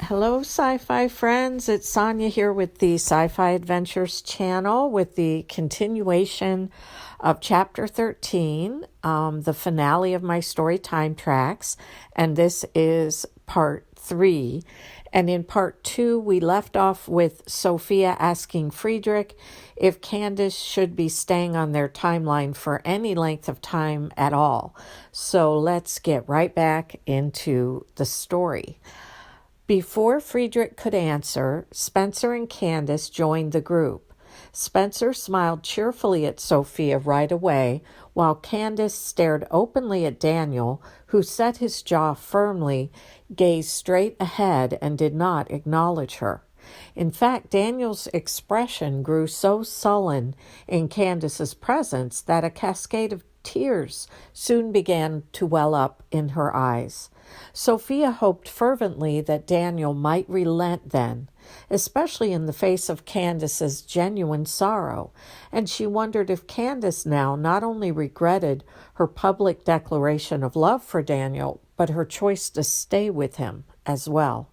Hello, sci-fi friends. It's Sonia here with the Sci-fi Adventures Channel with the continuation of Chapter 13, the finale of my story, Time Tracks, and this is Part 3. And in Part 2, we left off with Sophia asking Friedrich if Candace should be staying on their timeline for any length of time at all. So let's get right back into the story. Before Friedrich could answer, Spencer and Candace joined the group. Spencer smiled cheerfully at Sophia right away, while Candace stared openly at Daniel, who set his jaw firmly, gazed straight ahead, and did not acknowledge her. In fact, Daniel's expression grew so sullen in Candace's presence that a cascade of tears soon began to well up in her eyes. Sophia hoped fervently that Daniel might relent then, especially in the face of Candace's genuine sorrow, and she wondered if Candace now not only regretted her public declaration of love for Daniel, but her choice to stay with him as well.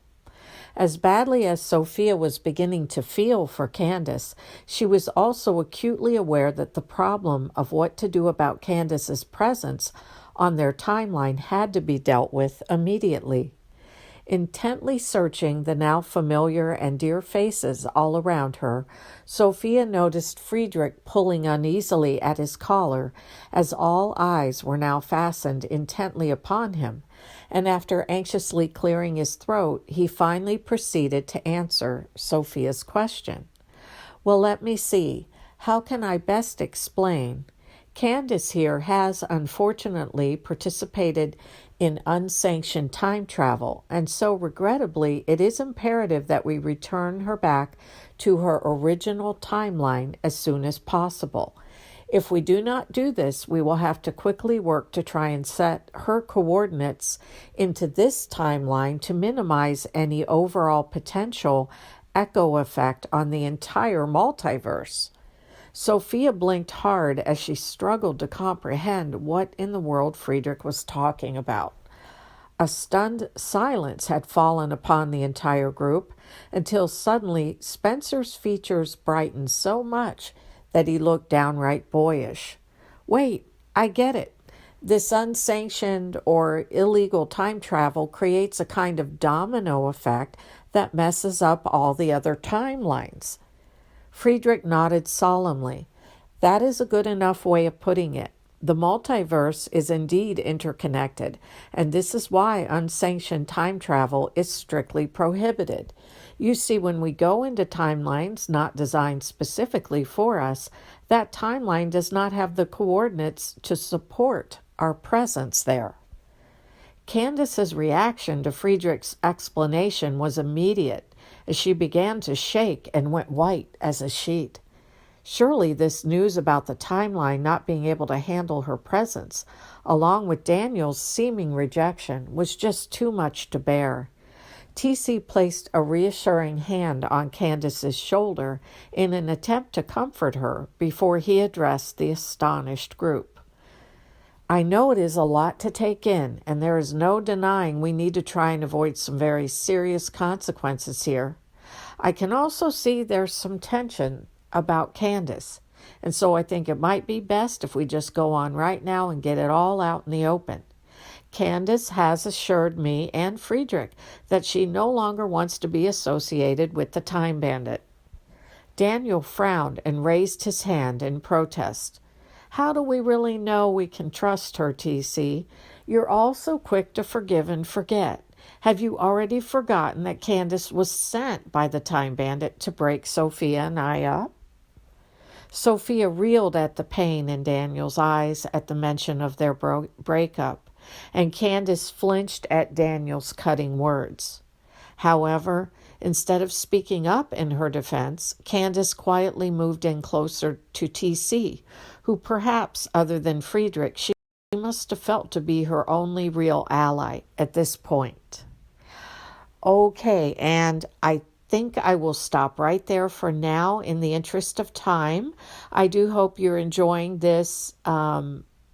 As badly as Sophia was beginning to feel for Candace, she was also acutely aware that the problem of what to do about Candace's presence on their timeline had to be dealt with immediately. Intently searching the now familiar and dear faces all around her, Sophia noticed Friedrich pulling uneasily at his collar as all eyes were now fastened intently upon him, and after anxiously clearing his throat, he finally proceeded to answer Sophia's question. "Well, let me see. How can I best explain? Candace here has, unfortunately, participated in unsanctioned time travel, and so regrettably it is imperative that we return her back to her original timeline as soon as possible. If we do not do this, we will have to quickly work to try and set her coordinates into this timeline to minimize any overall potential echo effect on the entire multiverse." Sophia blinked hard as she struggled to comprehend what in the world Friedrich was talking about. A stunned silence had fallen upon the entire group until suddenly Spencer's features brightened so much that he looked downright boyish. "Wait, I get it. This unsanctioned or illegal time travel creates a kind of domino effect that messes up all the other timelines." Friedrich nodded solemnly. "That is a good enough way of putting it. The multiverse is indeed interconnected, and this is why unsanctioned time travel is strictly prohibited. You see, when we go into timelines not designed specifically for us, that timeline does not have the coordinates to support our presence there." Candace's reaction to Friedrich's explanation was immediate, as she began to shake and went white as a sheet. Surely this news about the timeline not being able to handle her presence, along with Daniel's seeming rejection, was just too much to bear. TC placed a reassuring hand on Candace's shoulder in an attempt to comfort her before he addressed the astonished group. "I know it is a lot to take in, and there is no denying we need to try and avoid some very serious consequences here. I can also see there's some tension about Candace, and so I think it might be best if we just go on right now and get it all out in the open. Candace has assured me and Friedrich that she no longer wants to be associated with the Time Bandit." Daniel frowned and raised his hand in protest. "How do we really know we can trust her, TC? You're all so quick to forgive and forget. Have you already forgotten that Candace was sent by the Time Bandit to break Sophia and I up?" Sophia reeled at the pain in Daniel's eyes at the mention of their breakup, and Candace flinched at Daniel's cutting words. However, instead of speaking up in her defense, Candace quietly moved in closer to TC, who perhaps, other than Friedrich, she must have felt to be her only real ally at this point. "Okay, and I think I will stop right there for now in the interest of time. I do hope you're enjoying this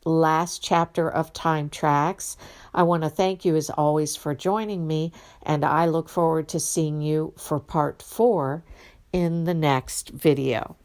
last chapter of Time Tracks. I want to thank you as always for joining me, and I look forward to seeing you for part 4 in the next video.